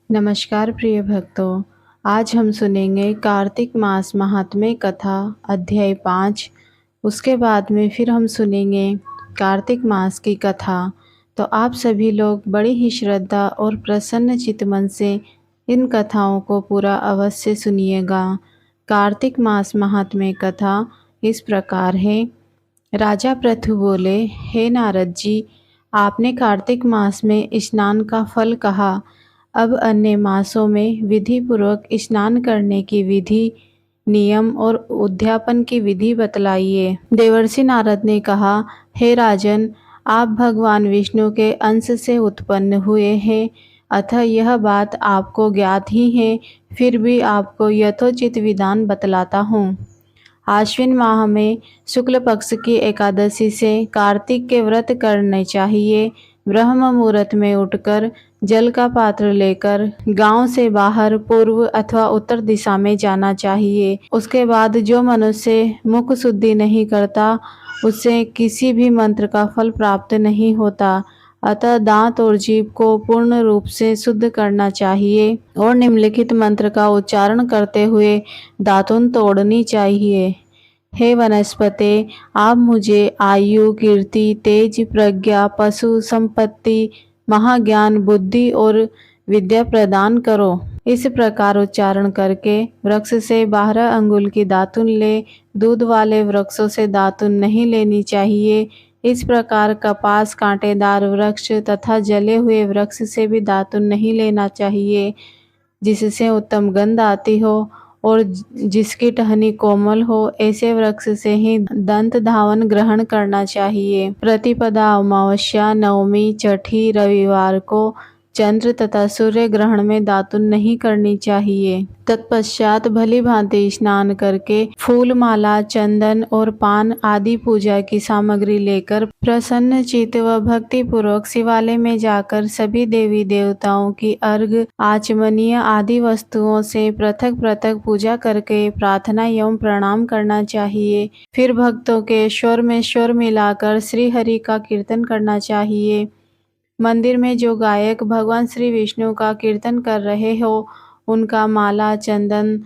नमस्कार प्रिय भक्तों। आज हम सुनेंगे कार्तिक मास महात्म्य कथा अध्याय 5। उसके बाद में फिर हम सुनेंगे कार्तिक मास की कथा। तो आप सभी लोग बड़ी ही श्रद्धा और प्रसन्न चित्त मन से इन कथाओं को पूरा अवश्य सुनिएगा। कार्तिक मास महात्म्य कथा इस प्रकार है। राजा पृथु बोले, हे नारद जी, आपने कार्तिक मास में स्नान का फल कहा। अब अन्य मासों में विधि पूर्वक स्नान करने की विधि, नियम और उद्यापन की विधि बतलाइए। देवर्षि नारद ने कहा, हे राजन, आप भगवान विष्णु के अंश से उत्पन्न हुए हैं, अतः यह बात आपको ज्ञात ही है। फिर भी आपको यथोचित विधान बतलाता हूँ। आश्विन माह में शुक्ल पक्ष की एकादशी से कार्तिक के व्रत करने चाहिए। ब्रह्म मुहूर्त में उठकर जल का पात्र लेकर गांव से बाहर पूर्व अथवा उत्तर दिशा में जाना चाहिए। उसके बाद जो मनुष्य मुख शुद्धि नहीं करता, उससे किसी भी मंत्र का फल प्राप्त नहीं होता। अतः दांत और जीभ को पूर्ण रूप से शुद्ध करना चाहिए और निम्नलिखित मंत्र का उच्चारण करते हुए दातुन तोड़नी चाहिए। हे वनस्पते, आप मुझे आयु, कीर्ति, तेज, प्रज्ञा, पशु संपत्ति, महाज्ञान, बुद्धि और विद्या प्रदान करो। इस प्रकार उच्चारण करके वृक्ष से 12 अंगुल की दातुन ले। दूध वाले वृक्षों से दातुन नहीं लेनी चाहिए। इस प्रकार कपास, कांटेदार वृक्ष तथा जले हुए वृक्ष से भी दातुन नहीं लेना चाहिए, जिससे उत्तम गंध आती हो और जिसकी टहनी कोमल हो, ऐसे वृक्ष से ही दंत धावन ग्रहण करना चाहिए। प्रतिपदा, अमावस्या, नवमी, छठी, रविवार को चंद्र तथा सूर्य ग्रहण में दातुन नहीं करनी चाहिए। तत्पश्चात भली भांति स्नान करके फूल माला, चंदन और पान आदि पूजा की सामग्री लेकर प्रसन्न चित्त व भक्ति पूर्वक शिवालय में जाकर सभी देवी देवताओं की अर्घ, आचमनीय आदि वस्तुओं से पृथक पृथक पूजा करके प्रार्थना एवं प्रणाम करना चाहिए। फिर भक्तों के स्वर में स्वर मिलाकर श्री हरि का कीर्तन करना चाहिए। मंदिर में जो गायक भगवान श्री विष्णु का कीर्तन कर रहे हो, उनका माला, चंदन,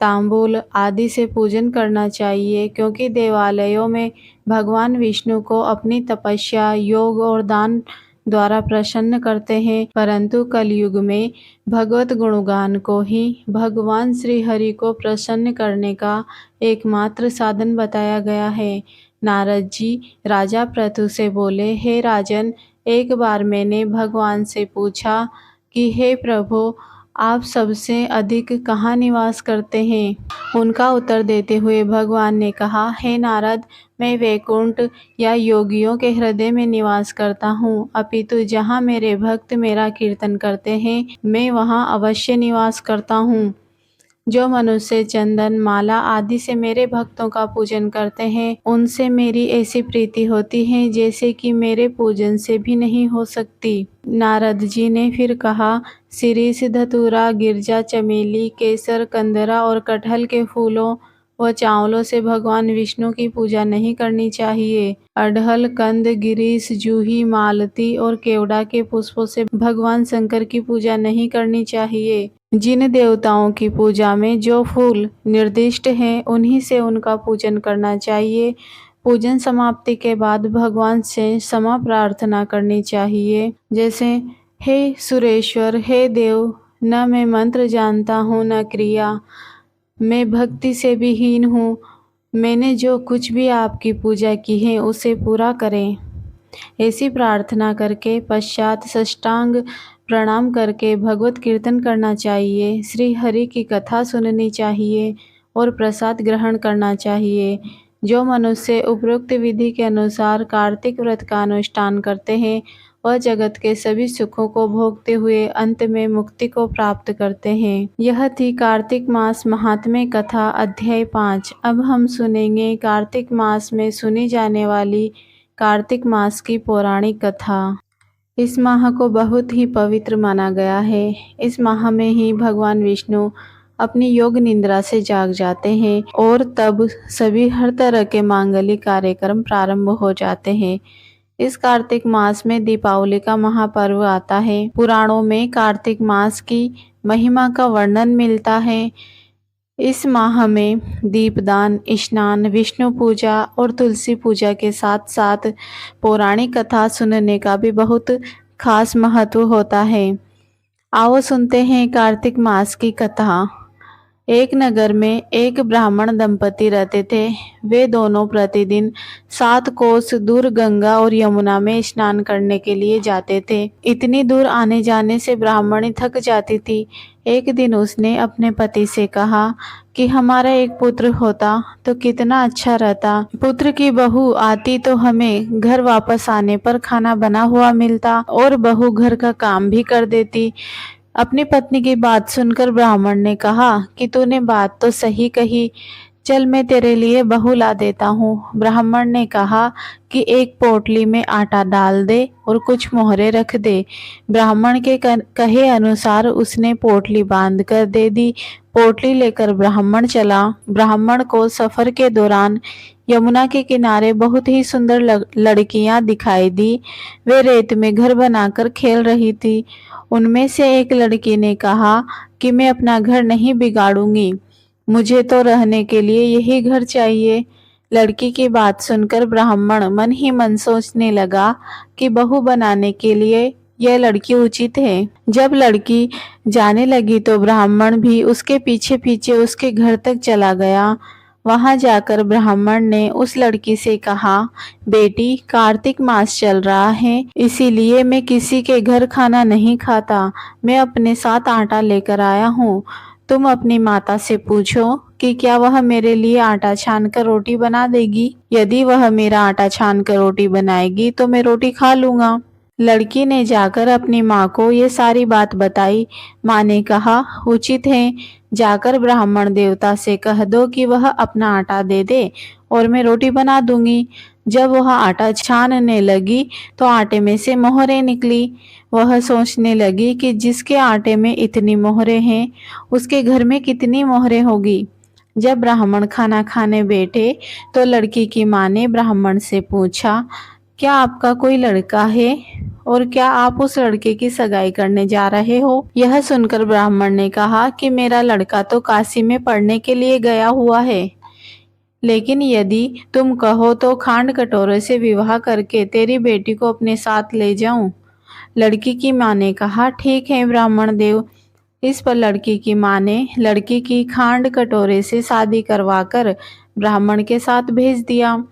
तांबूल आदि से पूजन करना चाहिए, क्योंकि देवालयों में भगवान विष्णु को अपनी तपस्या, योग और दान द्वारा प्रसन्न करते हैं। परंतु कलयुग में भगवत गुणगान को ही भगवान श्री हरि को प्रसन्न करने का एकमात्र साधन बताया गया है। नारद जी राजा पृथु से बोले, हे राजन, एक बार मैंने भगवान से पूछा कि हे प्रभु, आप सबसे अधिक कहाँ निवास करते हैं? उनका उत्तर देते हुए भगवान ने कहा, हे नारद, मैं वैकुंठ या योगियों के हृदय में निवास करता हूँ, अपितु जहाँ मेरे भक्त मेरा कीर्तन करते हैं, मैं वहाँ अवश्य निवास करता हूँ। जो मनुष्य चंदन, माला आदि से मेरे भक्तों का पूजन करते हैं, उनसे मेरी ऐसी प्रीति होती है जैसे कि मेरे पूजन से भी नहीं हो सकती। नारद जी ने फिर कहा, शिरीष, धतूरा, गिरजा, चमेली, केसर, कंदरा और कटहल के फूलों व चावलों से भगवान विष्णु की पूजा नहीं करनी चाहिए। अड़हल, कंद, गिरीश, जूही, मालती और केवड़ा के पुष्पों से भगवान शंकर की पूजा नहीं करनी चाहिए। जिन देवताओं की पूजा में जो फूल निर्दिष्ट हैं, उन्हीं से उनका पूजन करना चाहिए। पूजन समाप्ति के बाद भगवान से क्षमा प्रार्थना करनी चाहिए, जैसे, हे सुरेश्वर, हे देव, न मैं मंत्र जानता हूँ न क्रिया, मैं भक्ति से भी हीन हूँ। मैंने जो कुछ भी आपकी पूजा की है उसे पूरा करें। ऐसी प्रार्थना करके पश्चात साष्टांग प्रणाम करके भगवत कीर्तन करना चाहिए, श्री हरि की कथा सुननी चाहिए और प्रसाद ग्रहण करना चाहिए। जो मनुष्य उपरोक्त विधि के अनुसार कार्तिक व्रत का अनुष्ठान करते हैं, वह जगत के सभी सुखों को भोगते हुए अंत में मुक्ति को प्राप्त करते हैं। यह थी कार्तिक मास महात्म्य कथा अध्याय 5। अब हम सुनेंगे कार्तिक मास में सुनी जाने वाली कार्तिक मास की पौराणिक कथा। इस माह को बहुत ही पवित्र माना गया है। इस माह में ही भगवान विष्णु अपनी योग निद्रा से जाग जाते हैं और तब सभी हर तरह के मांगलिक कार्यक्रम प्रारंभ हो जाते हैं। इस कार्तिक मास में दीपावली का महापर्व आता है। पुराणों में कार्तिक मास की महिमा का वर्णन मिलता है। इस माह में दीपदान, स्नान, विष्णु पूजा और तुलसी पूजा के साथ साथ पौराणिक कथा सुनने का भी बहुत खास महत्व होता है। आओ सुनते हैं कार्तिक मास की कथा। एक नगर में एक ब्राह्मण दंपति रहते थे। वे दोनों प्रतिदिन 7 कोस दूर गंगा और यमुना में स्नान करने के लिए जाते थे। इतनी दूर आने जाने से ब्राह्मणी थक जाती थी। एक दिन उसने अपने पति से कहा कि हमारा एक पुत्र होता तो कितना अच्छा रहता। पुत्र की बहू आती तो हमें घर वापस आने पर खाना बना हुआ मिलता और बहू घर का काम भी कर देती। अपनी पत्नी की बात सुनकर ब्राह्मण ने कहा कि तूने बात तो सही कही, चल मैं तेरे लिए बहू ला देता हूँ। ब्राह्मण ने कहा कि एक पोटली में आटा डाल दे और कुछ मोहरे रख दे। ब्राह्मण के कहे अनुसार उसने पोटली बांध कर दे दी। पोटली लेकर ब्राह्मण चला। ब्राह्मण को सफर के दौरान यमुना के किनारे बहुत ही सुंदर लड़कियां दिखाई दी। वे रेत में घर बनाकर खेल रही थी। उनमें से एक लड़की ने कहा कि मैं अपना घर नहीं बिगाड़ूंगी, मुझे तो रहने के लिए यही घर चाहिए। लड़की की बात सुनकर ब्राह्मण मन ही मन सोचने लगा कि बहू बनाने के लिए यह लड़की उचित है। जब लड़की जाने लगी तो ब्राह्मण भी उसके पीछे पीछे उसके घर तक चला गया। वहां जाकर ब्राह्मण ने उस लड़की से कहा, बेटी, कार्तिक मास चल रहा है, इसीलिए मैं किसी के घर खाना नहीं खाता। मैं अपने साथ आटा लेकर आया हूँ। तुम अपनी माता से पूछो कि क्या वह मेरे लिए आटा छान कर रोटी बना देगी। यदि वह मेरा आटा छान कर रोटी बनाएगी तो मैं रोटी खा लूंगा। लड़की ने जाकर अपनी माँ को ये सारी बात बताई। माँ ने कहा, उचित है, जाकर ब्राह्मण देवता से कह दो कि वह अपना आटा दे दे और मैं रोटी बना दूंगी। जब वह आटा छानने लगी तो आटे में से मोहरें निकली। वह सोचने लगी कि जिसके आटे में इतनी मोहरें हैं उसके घर में कितनी मोहरें होगी। जब ब्राह्मण खाना खाने बैठे तो लड़की की माँ ने ब्राह्मण से पूछा, क्या आपका कोई लड़का है और क्या आप उस लड़के की सगाई करने जा रहे हो। यह सुनकर ब्राह्मण ने कहा कि मेरा लड़का तो काशी में पढ़ने के लिए गया हुआ है, लेकिन यदि तुम कहो तो खांड कटोरे से विवाह करके तेरी बेटी को अपने साथ ले जाऊं। लड़की की माँ ने कहा, ठीक है ब्राह्मण देव। इस पर लड़की की माँ ने लड़की की खांड कटोरे से शादी करवाकर ब्राह्मण के साथ भेज दिया।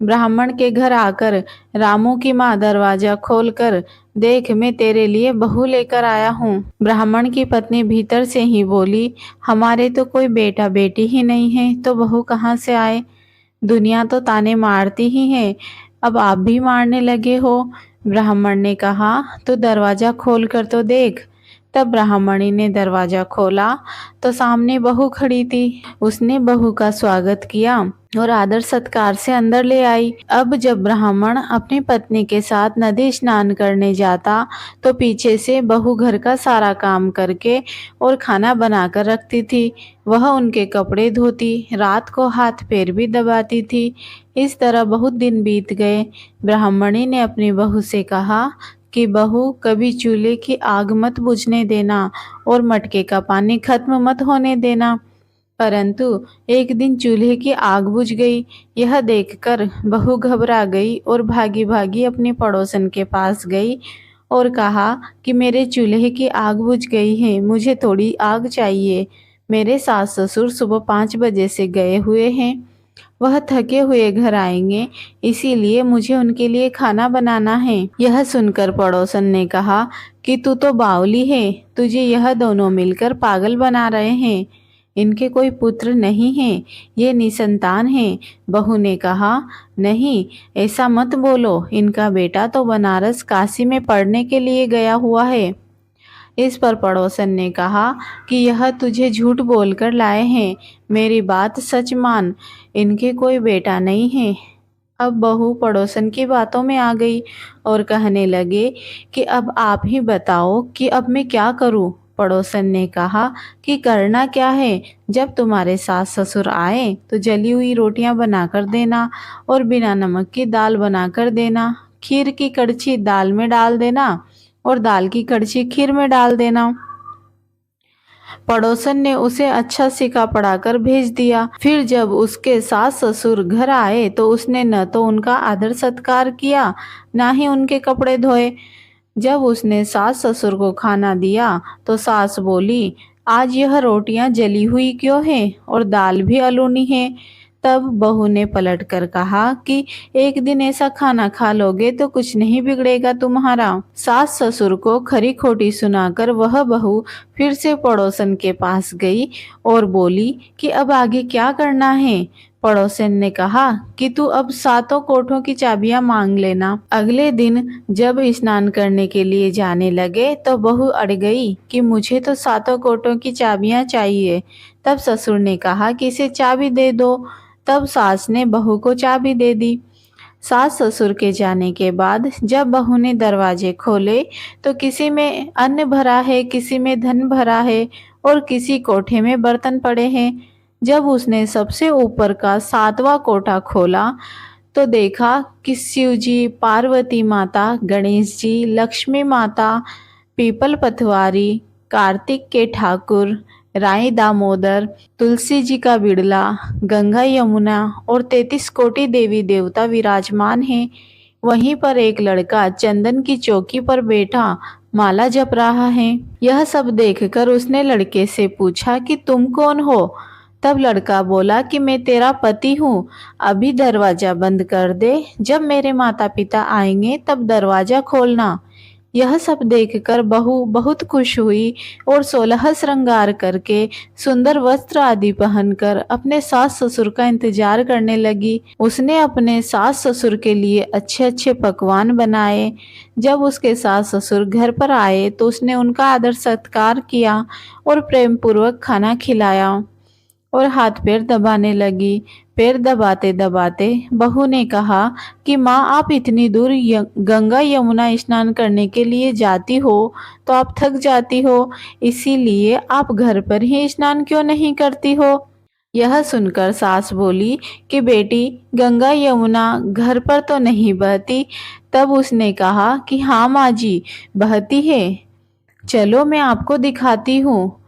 ब्राह्मण के घर आकर रामू की माँ दरवाजा खोलकर, देख, मैं तेरे लिए बहू लेकर आया हूँ। ब्राह्मण की पत्नी भीतर से ही बोली, हमारे तो कोई बेटा बेटी ही नहीं है तो बहू कहाँ से आए। दुनिया तो ताने मारती ही है, अब आप भी मारने लगे हो। ब्राह्मण ने कहा, तो दरवाजा खोल कर तो देख। तब ब्राह्मणी ने दरवाजा खोला तो सामने बहू खड़ी थी। उसने बहू का स्वागत किया और आदर सत्कार से अंदर ले आई। अब जब ब्राह्मण अपनी पत्नी के साथ नदी स्नान करने जाता तो पीछे से बहू घर का सारा काम करके और खाना बनाकर रखती थी। वह उनके कपड़े धोती, रात को हाथ पैर भी दबाती थी। इस तरह बहुत दिन बीत गए। ब्राह्मणी ने अपनी बहू से कहा कि बहू, कभी चूल्हे की आग मत बुझने देना और मटके का पानी खत्म मत होने देना। परंतु एक दिन चूल्हे की आग बुझ गई। यह देखकर बहू घबरा गई और भागी भागी अपनी पड़ोसन के पास गई और कहा कि मेरे चूल्हे की आग बुझ गई है, मुझे थोड़ी आग चाहिए। मेरे सास ससुर सुबह 5 बजे से गए हुए हैं, वह थके हुए घर आएंगे, इसीलिए मुझे उनके लिए खाना बनाना है। यह सुनकर पड़ोसन ने कहा कि तू तो बावली है, तुझे यह दोनों मिलकर पागल बना रहे हैं। इनके कोई पुत्र नहीं है, ये निसंतान है। बहू ने कहा, नहीं, ऐसा मत बोलो, इनका बेटा तो बनारस काशी में पढ़ने के लिए गया हुआ है। इस पर पड़ोसन ने कहा कि यह तुझे झूठ बोलकर लाए हैं, मेरी बात सच मान, इनके कोई बेटा नहीं है। अब बहू पड़ोसन की बातों में आ गई और कहने लगे कि अब आप ही बताओ कि अब मैं क्या करूं। पड़ोसन ने कहा कि करना क्या है, जब तुम्हारे सास ससुर आए तो जली हुई रोटियां बनाकर देना और बिना नमक की दाल बनाकर देना। खीर की कड़छी दाल में डाल देना और दाल की कड़छी खीर में डाल देना। पड़ोसन ने उसे अच्छा सिक्का पढ़ाकर भेज दिया। फिर जब उसके सास ससुर घर आए तो उसने न तो उनका आदर सत्कार किया, ना ही उनके कपड़े धोए। जब उसने सास ससुर को खाना दिया तो सास बोली, आज यह रोटियां जली हुई क्यों है और दाल भी अलूनी है। तब बहू ने पलट कर कहा कि एक दिन ऐसा खाना खा लोगे तो कुछ नहीं बिगड़ेगा तुम्हारा। सास ससुर को खरी खोटी सुनाकर वह बहू फिर से पड़ोसन के पास गई और बोली कि अब आगे क्या करना है। पड़ोसन ने कहा कि तू अब सातों कोठों की चाबियां मांग लेना। अगले दिन जब स्नान करने के लिए जाने लगे तो बहू अड़ गई कि मुझे तो सातों कोठों की चाबियां चाहिए। तब ससुर ने कहा कि इसे चाबी दे दो। तब सास ने बहू को चाबी दे दी। सास ससुर के जाने के बाद जब बहू ने दरवाजे खोले तो किसी में अन्न भरा है, किसी में धन भरा है और किसी कोठे में बर्तन पड़े हैं। जब उसने सबसे ऊपर का सातवां कोठा खोला तो देखा कि शिव जी, पार्वती माता, गणेश जी, लक्ष्मी माता, पीपल पथवारी, कार्तिक के ठाकुर, राई दामोदर, तुलसी जी का बिड़ला, गंगा यमुना और 33 कोटि देवी देवता विराजमान हैं। वहीं पर एक लड़का चंदन की चौकी पर बैठा माला जप रहा है। यह सब देखकर उसने लड़के से पूछा कि तुम कौन हो। तब लड़का बोला कि मैं तेरा पति हूँ, अभी दरवाजा बंद कर दे, जब मेरे माता पिता आएंगे तब दरवाजा खोलना। यह सब देखकर बहू बहुत खुश हुई और 16 श्रृंगार करके सुंदर वस्त्र आदि पहनकर अपने सास ससुर का इंतजार करने लगी। उसने अपने सास ससुर के लिए अच्छे अच्छे पकवान बनाए। जब उसके सास ससुर घर पर आए तो उसने उनका आदर सत्कार किया और प्रेम पूर्वक खाना खिलाया और हाथ पैर दबाने लगी। पैर दबाते दबाते बहू ने कहा कि माँ, आप इतनी दूर गंगा यमुना स्नान करने के लिए जाती हो तो आप थक जाती हो, इसीलिए आप घर पर ही स्नान क्यों नहीं करती हो। यह सुनकर सास बोली कि बेटी, गंगा यमुना घर पर तो नहीं बहती। तब उसने कहा कि हाँ माँ जी, बहती है, चलो मैं आपको दिखाती हूँ।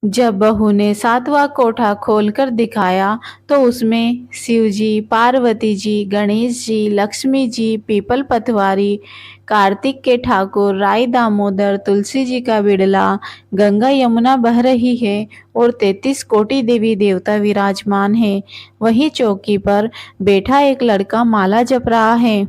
जब बहू ने सातवां कोठा खोलकर दिखाया तो उसमें शिव जी, पार्वती जी, गणेश जी, लक्ष्मी जी, पीपल पतवारी, कार्तिक के ठाकुर, राई दामोदर, तुलसी जी का बिड़ला, गंगा यमुना बह रही है और 33 कोटि देवी देवता विराजमान है। वहीं चौकी पर बैठा एक लड़का माला जप रहा है।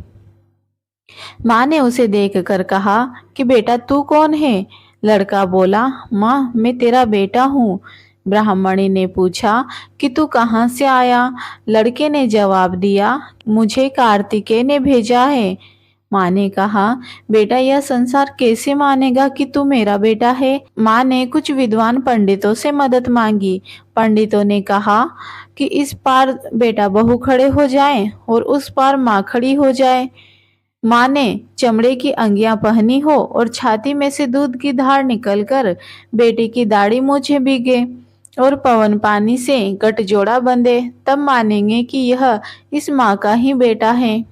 माँ ने उसे देखकर कहा कि बेटा, तू कौन है। लड़का बोला, माँ, मैं तेरा बेटा हूँ। ब्राह्मणी ने पूछा कि तू कहाँ से आया। लड़के ने जवाब दिया, मुझे कार्तिकेय ने भेजा है। माँ ने कहा, बेटा, यह संसार कैसे मानेगा कि तू मेरा बेटा है। माँ ने कुछ विद्वान पंडितों से मदद मांगी। पंडितों ने कहा कि इस पार बेटा बहू खड़े हो जाए और उस पार माँ खड़ी हो जाए। माँ ने चमड़े की अंगियां पहनी हो और छाती में से दूध की धार निकलकर बेटे की दाढ़ी मूछें भीगे और पवन पानी से गठजोड़ा बंधे, तब मानेंगे कि यह इस माँ का ही बेटा है।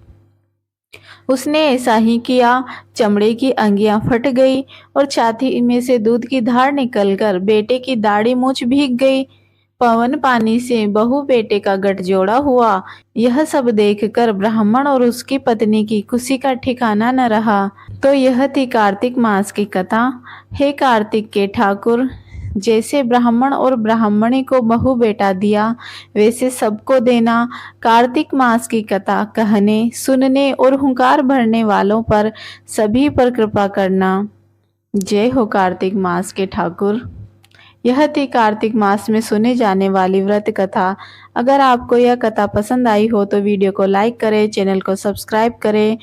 उसने ऐसा ही किया। चमड़े की अंगियां फट गई और छाती में से दूध की धार निकलकर बेटे की दाढ़ी मूछ भीग गई। पवन पानी से बहू बेटे का गठजोड़ा हुआ। यह सब देखकर ब्राह्मण और उसकी पत्नी की खुशी का ठिकाना न रहा। तो यह थी कार्तिक मास की कथा। हे कार्तिक के ठाकुर, जैसे ब्राह्मण और ब्राह्मणी को बहू बेटा दिया वैसे सबको देना। कार्तिक मास की कथा कहने, सुनने और हुंकार भरने वालों पर सभी पर कृपा करना। जय हो कार्तिक मास के ठाकुर। यह थी कार्तिक मास में सुने जाने वाली व्रत कथा। अगर आपको यह कथा पसंद आई हो तो वीडियो को लाइक करें, चैनल को सब्सक्राइब करें।